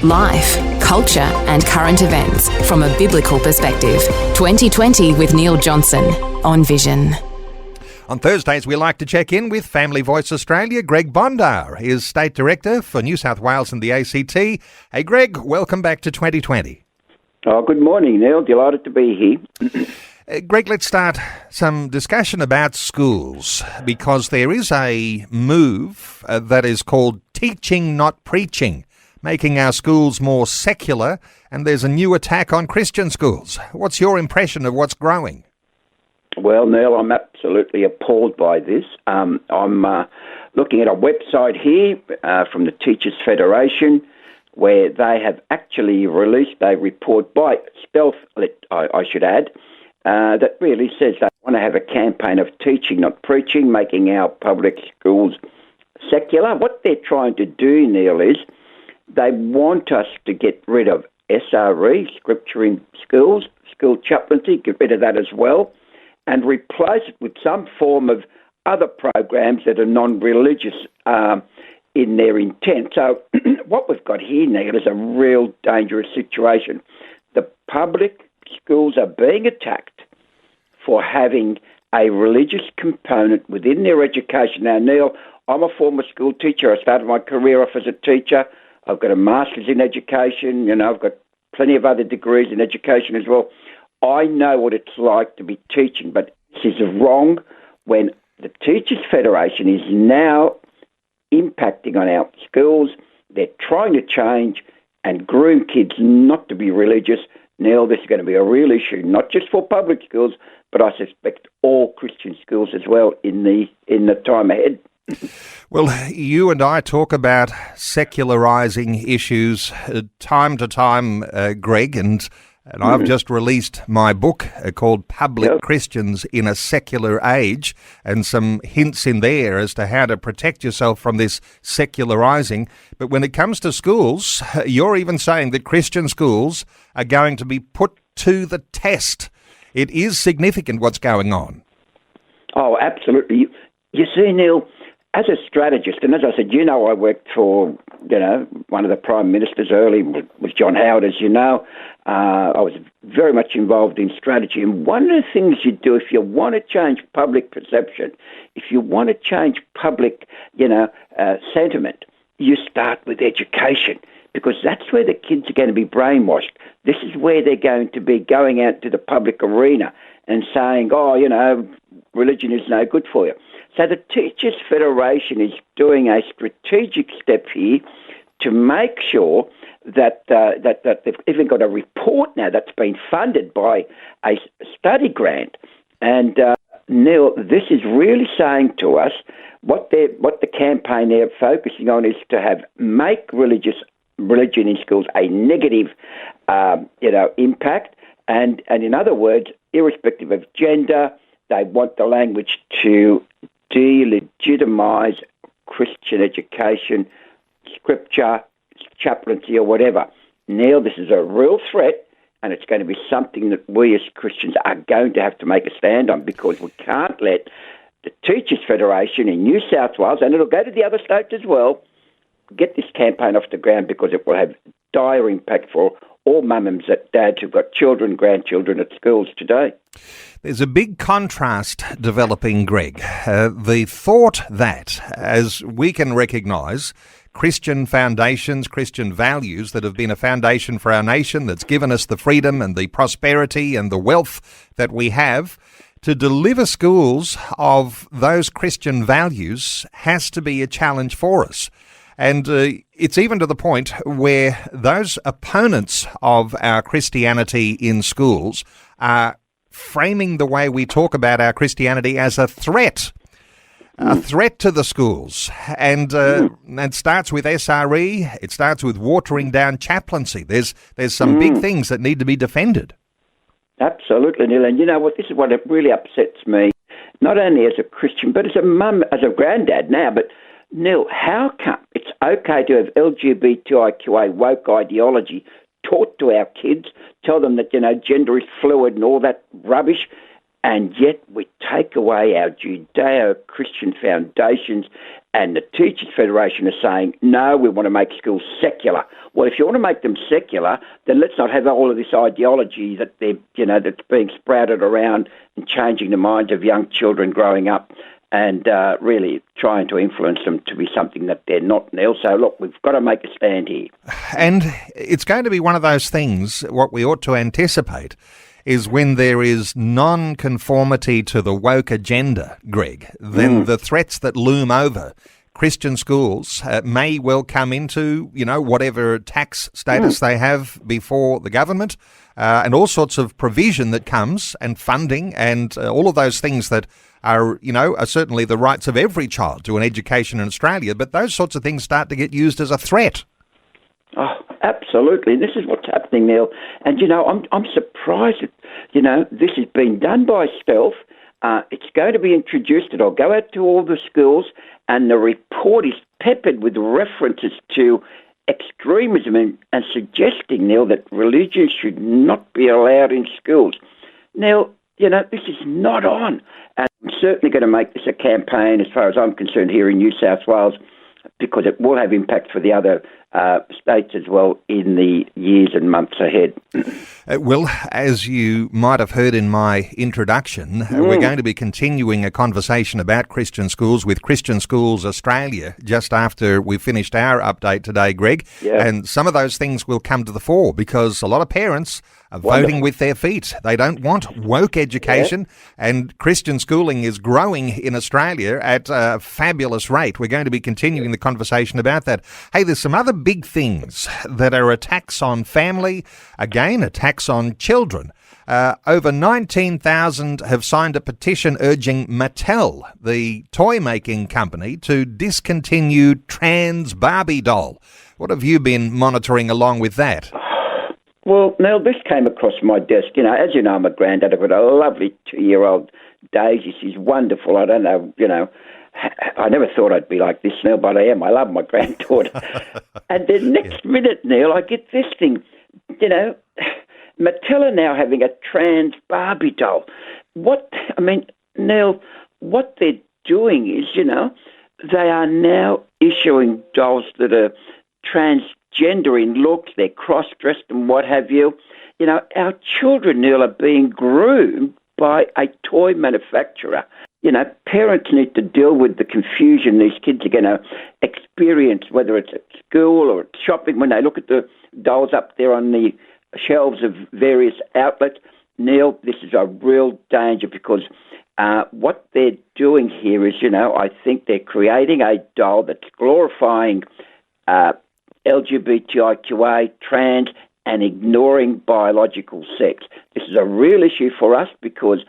Life, culture and current events from a biblical perspective. 2020 with Neil Johnson on Vision. On Thursdays, we like to check in with Family Voice Australia. Greg Bondar is State Director for New South Wales and the ACT. Hey, Greg, welcome back to 2020. Oh, good morning, Neil. Delighted to be here. Greg, let's start some discussion about schools, because there is a move that is called teaching, not preaching, making our schools more secular, and there's a new attack on Christian schools. What's your impression of what's growing? Well, Neil, I'm absolutely appalled by this. I'm looking at a website here from the Teachers Federation, where they have actually released a report by stealth, I should add, that really says they want to have a campaign of teaching, not preaching, making our public schools secular. What they're trying to do, Neil, is they want us to get rid of SRE, Scripture in Schools, school chaplaincy, get rid of that as well, and replace it with some form of other programs that are non-religious in their intent. So what we've got here, Neil, is a real dangerous situation. The public schools are being attacked for having a religious component within their education. Now, Neil, I'm a former school teacher. I started my career off as a teacher. I've got a master's in education. I've got plenty of other degrees in education as well. I know what it's like to be teaching, but this is wrong when the Teachers Federation is now impacting on our schools. They're trying to change and groom kids not to be religious. Now, this is going to be a real issue, not just for public schools, but I suspect all Christian schools as well in the time ahead. Well, you and I talk about secularising issues time to time, Greg, and I've just released my book called Public Christians in a Secular Age, and some hints in there as to how to protect yourself from this secularising. But when it comes to schools, you're even saying that Christian schools are going to be put to the test. It is significant what's going on. Oh, absolutely. You see, Neil, as a strategist, and as I said, I worked for, one of the prime ministers early, was John Howard, as you know. I was very much involved in strategy. And one of the things you do if you want to change public perception, if you want to change public, sentiment, you start with education, because that's where the kids are going to be brainwashed. This is where they're going to be going out to the public arena and saying, religion is no good for you. So the Teachers Federation is doing a strategic step here to make sure that they've even got a report now that's been funded by a study grant. And Neil, this is really saying to us what the campaign they're focusing on is to make religion in schools a negative, impact. And in other words, irrespective of gender, they want the language to delegitimise Christian education, scripture, chaplaincy or whatever. Now, this is a real threat, and it's going to be something that we as Christians are going to have to make a stand on, because we can't let the Teachers Federation in New South Wales, and it'll go to the other states as well, get this campaign off the ground, because it will have dire impact for all mums and dads who've got children, grandchildren at schools today. There's a big contrast developing, Greg. The thought that, as we can recognise, Christian foundations, Christian values that have been a foundation for our nation, that's given us the freedom and the prosperity and the wealth that we have, to deliver schools of those Christian values has to be a challenge for us. And it's even to the point where those opponents of our Christianity in schools are framing the way we talk about our Christianity as a threat to the schools. And it starts with SRE, it starts with watering down chaplaincy. There's some big things that need to be defended. Absolutely, Neil. And you know what, this is what really upsets me, not only as a Christian, but as a mum, as a granddad now, but Neil, how come it's okay to have LGBTIQA woke ideology taught to our kids, tell them that, gender is fluid and all that rubbish, and yet we take away our Judeo-Christian foundations And the Teachers Federation is saying, no, we want to make schools secular. Well, if you want to make them secular, then let's not have all of this ideology that that's being sprouted around and changing the minds of young children growing up and really trying to influence them to be something that they're not, Neil. So, look, we've got to make a stand here. And it's going to be one of those things, what we ought to anticipate is when there is non-conformity to the woke agenda, Greg, then the threats that loom over Christian schools may well come into, whatever tax status they have before the government, and all sorts of provision that comes and funding and all of those things that are certainly the rights of every child to an education in Australia. But those sorts of things start to get used as a threat. Oh, absolutely. This is what's happening, Neil. And, I'm surprised that, this has been done by stealth. It's going to be introduced. It'll go out to all the schools, and the report is peppered with references to extremism and suggesting, Neil, that religion should not be allowed in schools. Neil, this is not on. And I'm certainly going to make this a campaign, as far as I'm concerned, here in New South Wales, because it will have impact for the other states as well in the years and months ahead. Well, as you might have heard in my introduction, we're going to be continuing a conversation about Christian schools with Christian Schools Australia just after we've finished our update today, Greg. Yeah. And some of those things will come to the fore because a lot of parents are voting with their feet. They don't want woke education, and Christian schooling is growing in Australia at a fabulous rate. We're going to be continuing the conversation about that. Hey, there's some other big things that are attacks on family, again, attacks on children. Over 19,000 have signed a petition urging Mattel, the toy-making company, to discontinue trans Barbie doll. What have you been monitoring along with that? Well, Neil, this came across my desk. As you know, I'm a granddad. I've got a lovely 2-year-old Daisy. She's wonderful. I don't know, I never thought I'd be like this, Neil, but I am. I love my granddaughter. And the next minute, Neil, I get this thing. Mattel are now having a trans Barbie doll. Neil, what they're doing is, they are now issuing dolls that are transgender in looks, they're cross-dressed and what have you. Our children, Neil, are being groomed by a toy manufacturer. Parents need to deal with the confusion these kids are going to experience, whether it's at school or at shopping, when they look at the dolls up there on the shelves of various outlets. Neil, this is a real danger because what they're doing here is, I think they're creating a doll that's glorifying LGBTIQA, trans, and ignoring biological sex. This is a real issue for us because,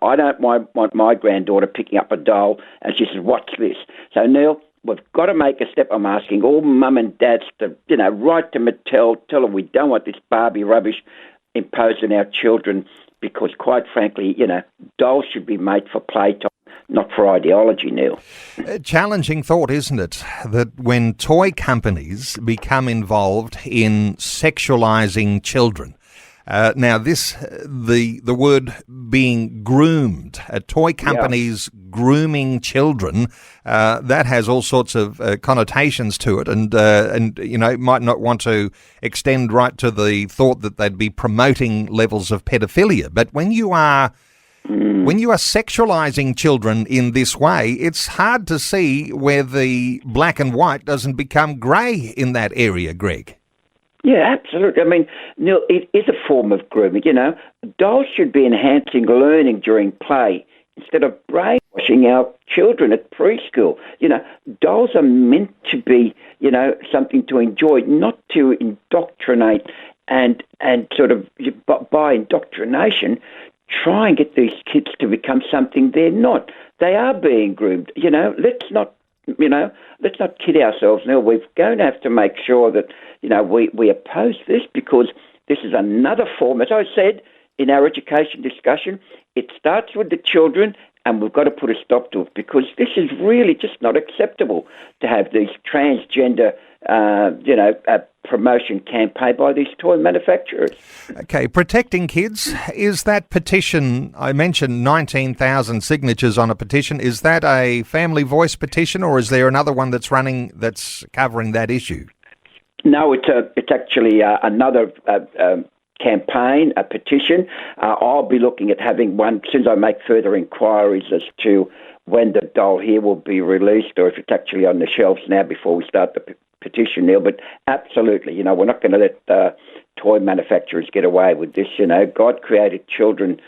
I don't want my granddaughter picking up a doll and she says, what's this? So, Neil, we've got to make a step. I'm asking all mum and dads to, write to Mattel, tell them we don't want this Barbie rubbish imposed on our children because, quite frankly, dolls should be made for playtime, not for ideology, Neil. A challenging thought, isn't it, that when toy companies become involved in sexualising children, now the word being groomed, toy companies grooming children, that has all sorts of connotations to it, and might not want to extend right to the thought that they'd be promoting levels of pedophilia. But when you are sexualising children in this way, it's hard to see where the black and white doesn't become grey in that area, Greg. Yeah, absolutely. Neil, it is a form of grooming. Dolls should be enhancing learning during play instead of brainwashing our children at preschool. Dolls are meant to be, something to enjoy, not to indoctrinate and sort of, by indoctrination, try and get these kids to become something they're not. They are being groomed. Let's not kid ourselves. Now, we're going to have to make sure that, we oppose this because this is another form. As I said in our education discussion, it starts with the children and we've got to put a stop to it, because this is really just not acceptable to have these transgender, promotion campaign by these toy manufacturers. Okay, protecting kids, is that petition, I mentioned 19,000 signatures on a petition, is that a Family Voice petition, or is there another one that's running that's covering that issue? No, it's actually another campaign, a petition. I'll be looking at having one as soon as I make further inquiries as to when the doll here will be released, or if it's actually on the shelves now before we start the petition, Neil. But absolutely, we're not going to let toy manufacturers get away with this. God created children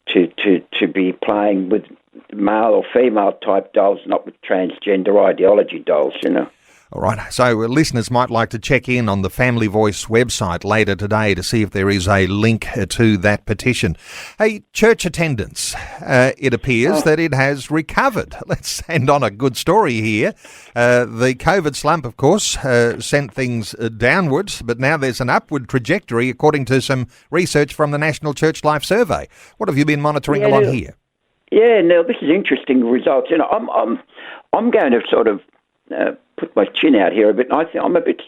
to be playing with male or female type dolls, not with transgender ideology dolls, All right, so listeners might like to check in on the Family Voice website later today to see if there is a link to that petition. Hey, church attendance, it appears that it has recovered. Let's end on a good story here. The COVID slump, of course, sent things downwards, but now there's an upward trajectory according to some research from the National Church Life Survey. What have you been monitoring along here? Yeah, Neil, this is interesting results. I'm going to sort of put my chin out here a bit. I'm a bit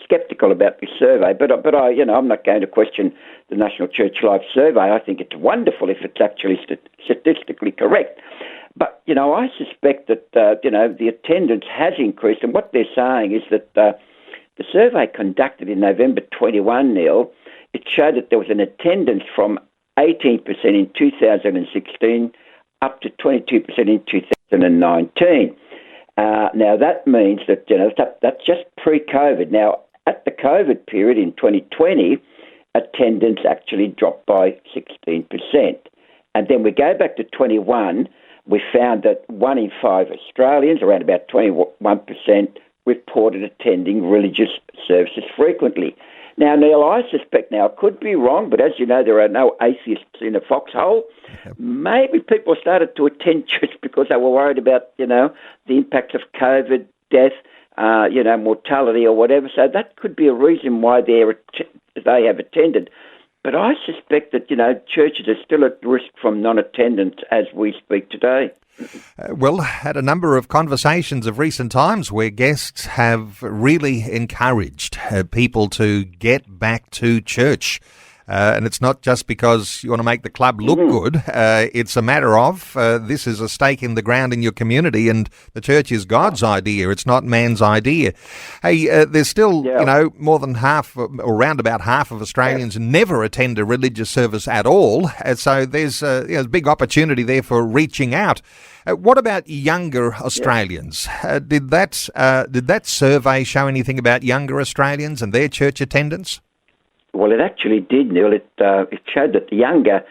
sceptical about this survey, but I'm not going to question the National Church Life Survey. I think it's wonderful if it's actually statistically correct. But I suspect that the attendance has increased, and what they're saying is that the survey conducted in November 21, Neil, it showed that there was an attendance from 18% in 2016 up to 22% in 2019. Now, that means that, that's just pre-COVID. Now, at the COVID period in 2020, attendance actually dropped by 16%. And then we go back to 21, we found that 1 in 5 Australians, around about 21%, reported attending religious services frequently. Now, Neil, I suspect, I could be wrong, but as you know, there are no atheists in a foxhole. Maybe people started to attend church because they were worried about, the impacts of COVID, death, mortality or whatever. So that could be a reason why they have attended. But I suspect that, churches are still at risk from non-attendance as we speak today. Well, had a number of conversations of recent times where guests have really encouraged people to get back to church. And it's not just because you want to make the club look good. It's a matter of this is a stake in the ground in your community, and the church is God's idea. It's not man's idea. Hey, there's still, more than half, or around about half of Australians never attend a religious service at all. So there's a big opportunity there for reaching out. What about younger Australians? Did that survey show anything about younger Australians and their church attendance? Well, it actually did, Neil. It showed that the younger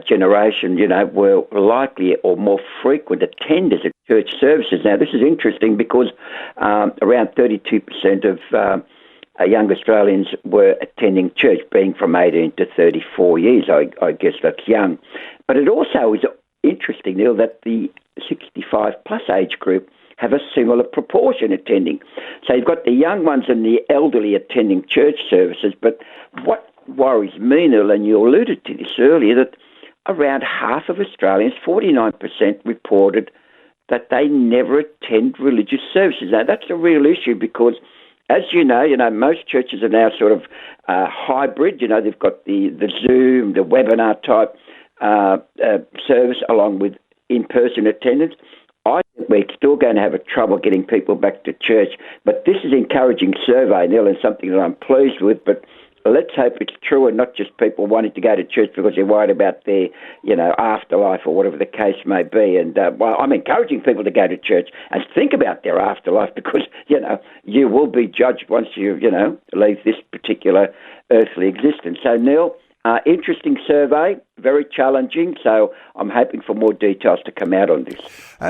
generation, were likely or more frequent attenders at church services. Now, this is interesting because around 32% of young Australians were attending church, being from 18 to 34 years. I guess that's young. But it also is interesting, Neil, that the 65-plus age group have a similar proportion attending. So you've got the young ones and the elderly attending church services, but what worries me, Neil, and you alluded to this earlier, that around half of Australians, 49%, reported that they never attend religious services. Now, that's a real issue because, as you know, most churches are now sort of hybrid. They've got the Zoom, the webinar type service along with in-person attendance. I think we're still going to have a trouble getting people back to church. But this is encouraging survey, Neil, and something that I'm pleased with. But let's hope it's true and not just people wanting to go to church because they're worried about their, afterlife or whatever the case may be. And I'm encouraging people to go to church and think about their afterlife because, you will be judged once you, leave this particular earthly existence. So, Neil, interesting survey, very challenging, so I'm hoping for more details to come out on this.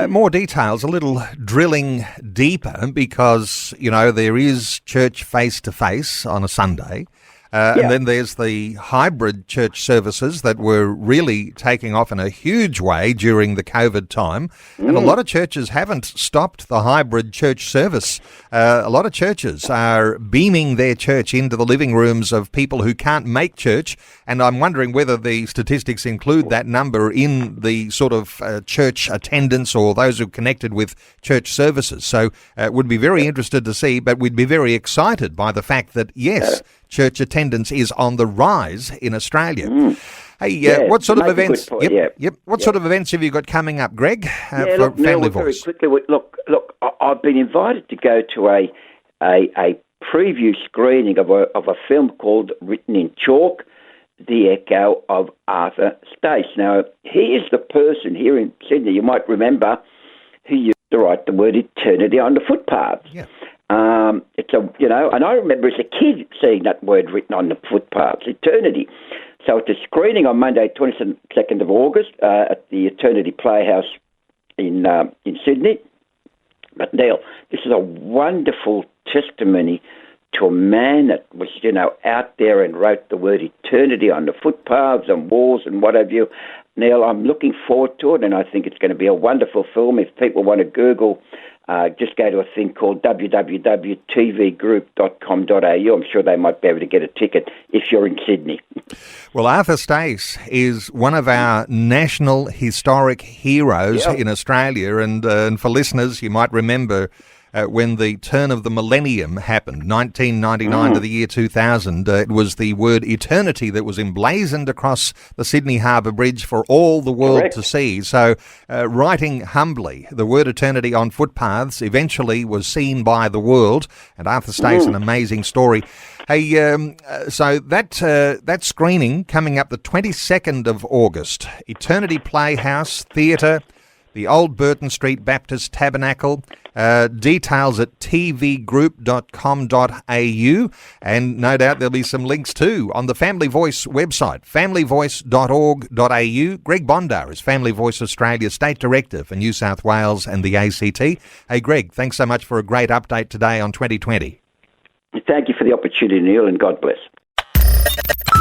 More details, a little drilling deeper because, there is church face-to-face on a Sunday. And then there's the hybrid church services that were really taking off in a huge way during the COVID time. And a lot of churches haven't stopped the hybrid church service. A lot of churches are beaming their church into the living rooms of people who can't make church. And I'm wondering whether the statistics include that number in the sort of church attendance or those who are connected with church services. So would be very interested to see, but we'd be very excited by the fact that, yes, church attendance is on the rise in Australia. Hey, what sort of events? What sort of events have you got coming up, Greg? For Family Voice. Very quickly, look. I've been invited to go to a preview screening of a film called Written in Chalk, The Echo of Arthur Stace. Now, he is the person here in Sydney, you might remember, who used to write the word eternity on the footpaths. Yeah. And I remember as a kid seeing that word written on the footpaths, eternity. So it's a screening on Monday, 22nd of August, at the Eternity Playhouse in Sydney. But Neil, this is a wonderful testimony to a man that was, out there and wrote the word eternity on the footpaths and walls and what have you. Neil, I'm looking forward to it, and I think it's going to be a wonderful film. If people want to Google, just go to a thing called www.tvgroup.com.au. I'm sure they might be able to get a ticket if you're in Sydney. Well, Arthur Stace is one of our national historic heroes in Australia, and for listeners, you might remember when the turn of the millennium happened, 1999 to the year 2000, it was the word eternity that was emblazoned across the Sydney Harbour Bridge for all the world to see. So writing humbly, the word eternity on footpaths eventually was seen by the world, and Arthur Stace, an amazing story. Hey, so that screening coming up the 22nd of August, Eternity Playhouse Theatre, the Old Burton Street Baptist Tabernacle. Details at tvgroup.com.au, and no doubt there'll be some links too on the Family Voice website, familyvoice.org.au. Greg Bondar is Family Voice Australia State Director for New South Wales and the ACT. Hey Greg, thanks so much for a great update today on 2020. Thank you for the opportunity, Neil, and God bless.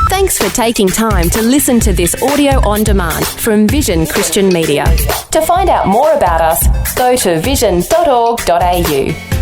Thanks for taking time to listen to this audio on demand from Vision Christian Media. To find out more about us, go to vision.org.au.